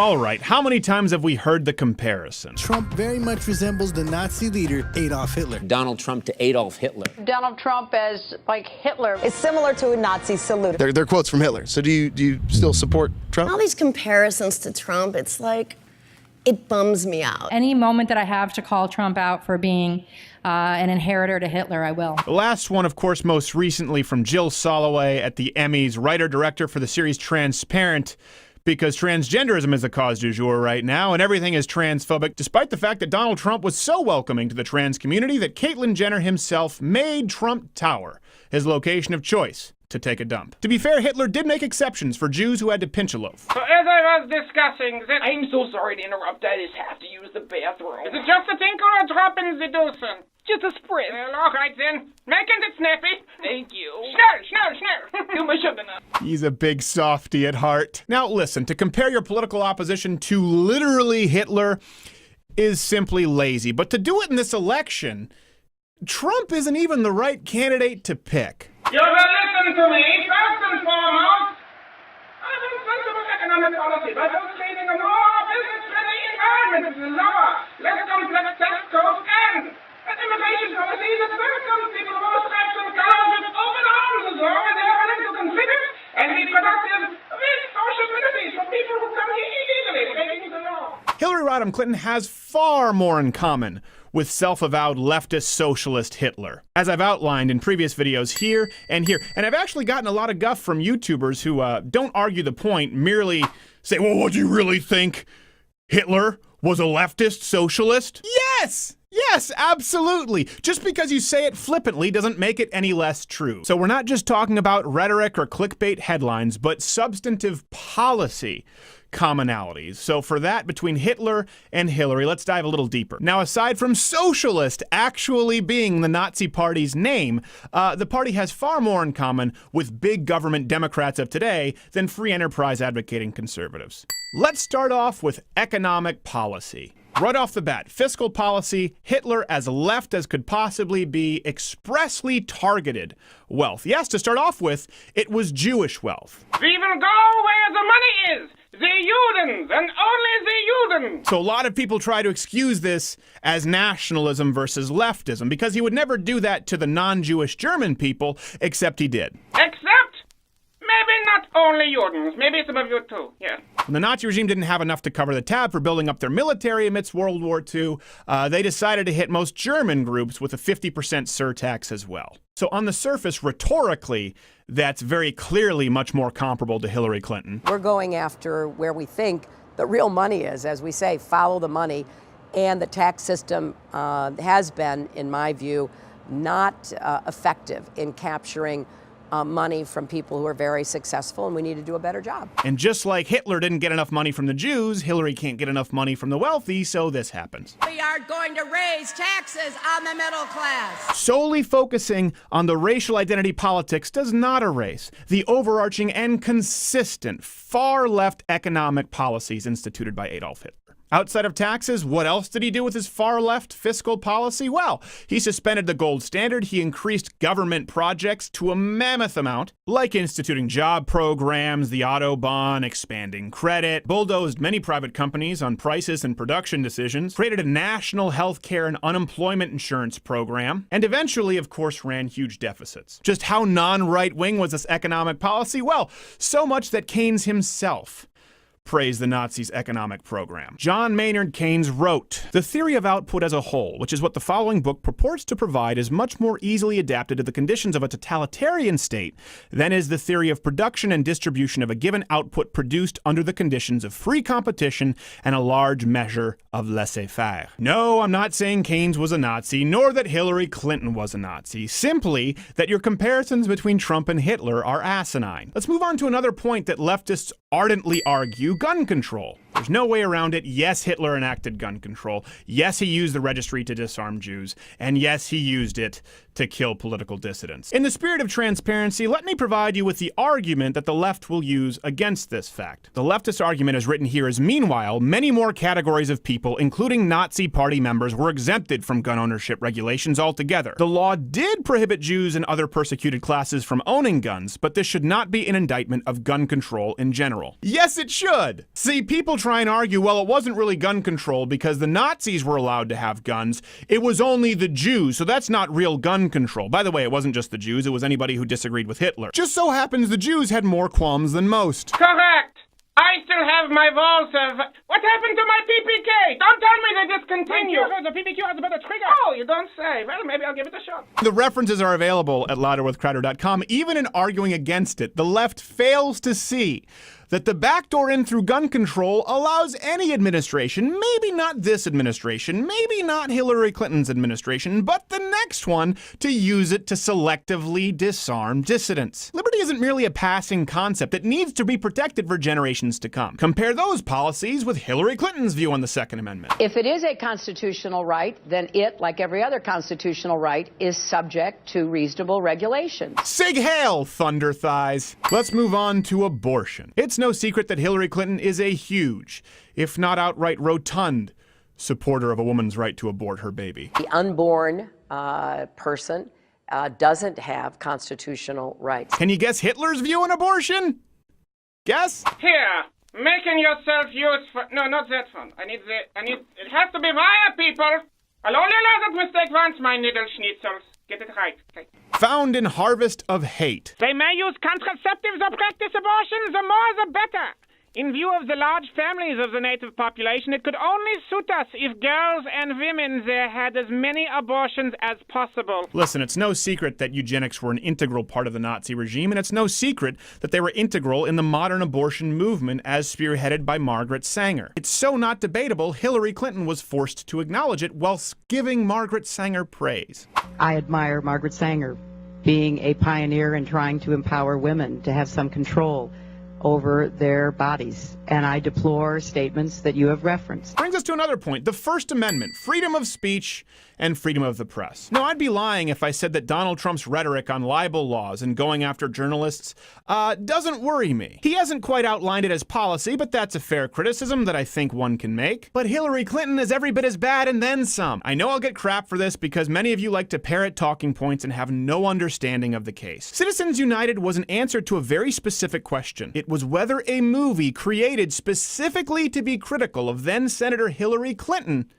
All right, how many times have we heard the comparison? Trump very much resembles the Nazi leader Adolf Hitler. Donald Trump to Adolf Hitler. Donald Trump as, like, Hitler. It's similar to a Nazi salute. They're quotes from Hitler. So do you still support Trump? All these comparisons to Trump, it's like, it bums me out. Any moment that I have to call Trump out for being an inheritor to Hitler, I will. The last one, of course, most recently from Jill Soloway at the Emmys, writer-director for the series Transparent, because transgenderism is the cause du jour right now, and everything is transphobic, despite the fact that Donald Trump was so welcoming to the trans community that Caitlyn Jenner himself made Trump Tower his location of choice to take a dump. To be fair, Hitler did make exceptions for Jews who had to pinch a loaf. So as I was discussing, then I'm so sorry to interrupt, I just have to use the bathroom. Is it just a tinkle or a drop in the doosan? Just a spritz. Well, all right then. Making it snappy. Thank you. Schnurr. You must have enough. He's a big softy at heart. Now listen, to compare your political opposition to literally Hitler is simply lazy. But to do it in this election, Trump isn't even the right candidate to pick. You will listen to me. First and foremost, I have sensible economic policy by creating a more business-friendly environment. It's lower, less complex tax codes, and an immigration policy that welcomes people of all stripes and colors with open arms as long as they are willing to consider and be productive with social benefits for people who come here illegally, breaking the law. Hillary Rodham Clinton has far more in common with self-avowed leftist socialist Hitler, as I've outlined in previous videos here and here. And I've actually gotten a lot of guff from YouTubers who don't argue the point, merely say, well, what do you really think? Hitler was a leftist socialist? Yes! Yes, absolutely. Just because you say it flippantly doesn't make it any less true. So we're not just talking about rhetoric or clickbait headlines, but substantive policy commonalities. So for that, between Hitler and Hillary, let's dive a little deeper. Now, aside from socialist actually being the Nazi Party's name, the party has far more in common with big government Democrats of today than free enterprise advocating conservatives. Let's start off with economic policy. Right off the bat, fiscal policy, Hitler, as left as could possibly be, expressly targeted wealth. Yes, to start off with, it was Jewish wealth. We will go where the money is. The Judens, and only the Judens. So a lot of people try to excuse this as nationalism versus leftism, because he would never do that to the non-Jewish German people, except he did. Except, maybe not only Judens, maybe some of you too, yeah. When the Nazi regime didn't have enough to cover the tab for building up their military amidst World War II, they decided to hit most German groups with a 50% surtax as well. So on the surface, rhetorically, that's very clearly much more comparable to Hillary Clinton. We're going after where we think the real money is. As we say, follow the money. And the tax system has been, in my view, not effective in capturing money from people who are very successful, and we need to do a better job. And just like Hitler didn't get enough money from the Jews, Hillary can't get enough money from the wealthy, so this happens. We are going to raise taxes on the middle class. Solely focusing on the racial identity politics does not erase the overarching and consistent far-left economic policies instituted by Adolf Hitler. Outside of taxes, what else did he do with his far-left fiscal policy? Well, he suspended the gold standard, he increased government projects to a mammoth amount, like instituting job programs, the Autobahn, expanding credit, bulldozed many private companies on prices and production decisions, created a national health care and unemployment insurance program, and eventually, of course, ran huge deficits. Just how non-right-wing was this economic policy? Well, so much that Keynes himself praised the Nazis' economic program. John Maynard Keynes wrote, "The theory of output as a whole, which is what the following book purports to provide, is much more easily adapted to the conditions of a totalitarian state than is the theory of production and distribution of a given output produced under the conditions of free competition and a large measure of laissez-faire." No, I'm not saying Keynes was a Nazi, nor that Hillary Clinton was a Nazi, simply that your comparisons between Trump and Hitler are asinine. Let's move on to another point that leftists ardently argue: gun control. There's no way around it. Yes, Hitler enacted gun control. Yes, he used the registry to disarm Jews. And yes, he used it to kill political dissidents. In the spirit of transparency, let me provide you with the argument that the left will use against this fact. The leftist argument as written here is, meanwhile, many more categories of people, including Nazi Party members, were exempted from gun ownership regulations altogether. The law did prohibit Jews and other persecuted classes from owning guns, but this should not be an indictment of gun control in general. Yes, it should. See, people try try and argue, well, it wasn't really gun control because the Nazis were allowed to have guns. It was only the Jews, so that's not real gun control. By the way, it wasn't just the Jews, it was anybody who disagreed with Hitler. Just so happens the Jews had more qualms than most. Correct. I still have my walls of... What happened to my PPK? Don't tell me they discontinued. The PPQ has a better trigger. Oh, you don't say. Well, maybe I'll give it a shot. The references are available at louderwithcrowder.com. Even in arguing against it, the left fails to see that the backdoor in through gun control allows any administration, maybe not this administration, maybe not Hillary Clinton's administration, but the next one, to use it to selectively disarm dissidents. Liberty isn't merely a passing concept. It needs to be protected for generations to come. Compare those policies with Hillary Clinton's view on the Second Amendment. If it is a constitutional right, then it, like every other constitutional right, is subject to reasonable regulation. Sig hail, thunder thighs. Let's move on to abortion. It's no secret that Hillary Clinton is a huge, if not outright rotund, supporter of a woman's right to abort her baby. The unborn person doesn't have constitutional rights. Can you guess Hitler's view on abortion? Guess? Here, making yourself useful. No, not that one. It has to be via people. I'll only allow that mistake once, my needle schnitzels. Get it right. Okay. Found in Harvest of Hate. They may use contraceptives or practice abortion, the more the better. In view of the large families of the native population, it could only suit us if girls and women there had as many abortions as possible. Listen, it's no secret that eugenics were an integral part of the Nazi regime, and it's no secret that they were integral in the modern abortion movement as spearheaded by Margaret Sanger. It's so not debatable, Hillary Clinton was forced to acknowledge it whilst giving Margaret Sanger praise. I admire Margaret Sanger being a pioneer in trying to empower women to have some control over their bodies, and I deplore statements that you have referenced. Brings us to another point, the First Amendment, freedom of speech and freedom of the press. Now, I'd be lying if I said that Donald Trump's rhetoric on libel laws and going after journalists doesn't worry me. He hasn't quite outlined it as policy, but that's a fair criticism that I think one can make. But Hillary Clinton is every bit as bad and then some. I know I'll get crap for this because many of you like to parrot talking points and have no understanding of the case. Citizens United was an answer to a very specific question. It was whether a movie created specifically to be critical of then Senator Hillary Clinton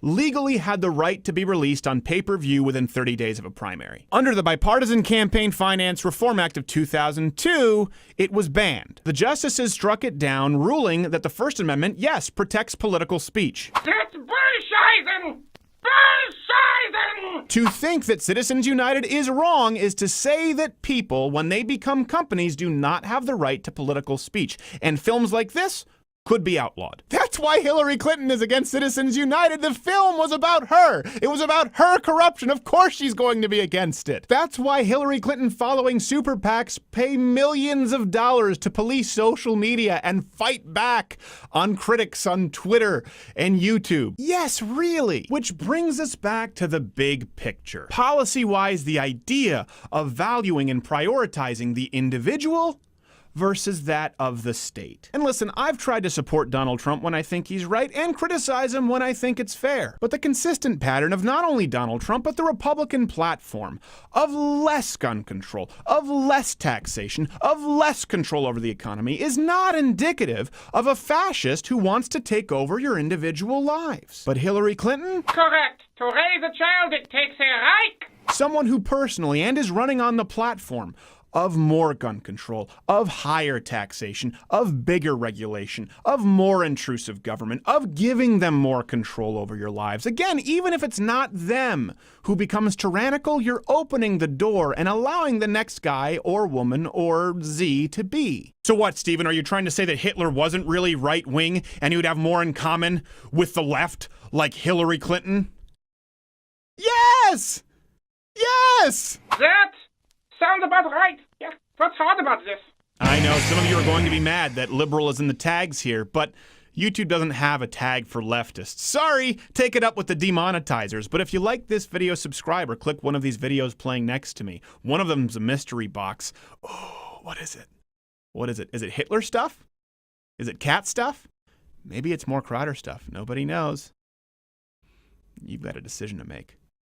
legally had the right to be released on pay-per-view within 30 days of a primary. Under the Bipartisan Campaign Finance Reform Act of 2002, it was banned. The justices struck it down, ruling that the First Amendment, yes, protects political speech. That's bullshit! Bullshit! To think that Citizens United is wrong is to say that people, when they become companies, do not have the right to political speech. And films like this could be outlawed. That's why Hillary Clinton is against Citizens United. The film was about her. It was about her corruption. Of course she's going to be against it. That's why Hillary Clinton following super PACs pay millions of dollars to police social media and fight back on critics on Twitter and YouTube. Yes, really. Which brings us back to the big picture. Policy-wise, the idea of valuing and prioritizing the individual versus that of the state. And listen, I've tried to support Donald Trump when I think he's right and criticize him when I think it's fair. But the consistent pattern of not only Donald Trump, but the Republican platform of less gun control, of less taxation, of less control over the economy is not indicative of a fascist who wants to take over your individual lives. But Hillary Clinton? Correct. To raise a child, it takes a Reich. Someone who personally and is running on the platform of more gun control, of higher taxation, of bigger regulation, of more intrusive government, of giving them more control over your lives. Again, even if it's not them who becomes tyrannical, you're opening the door and allowing the next guy or woman or Z to be. So what, Stephen, are you trying to say that Hitler wasn't really right-wing and he would have more in common with the left, like Hillary Clinton? Yes! Yes! That sounds about right. Yeah, what's hard about this? I know some of you are going to be mad that liberal is in the tags here, but YouTube doesn't have a tag for leftists. Sorry, take it up with the demonetizers. But if you like this video, subscribe or click one of these videos playing next to me. One of them's a mystery box. Oh, what is it? What is it? Is it Hitler stuff? Is it cat stuff? Maybe it's more Crowder stuff. Nobody knows. You've got a decision to make.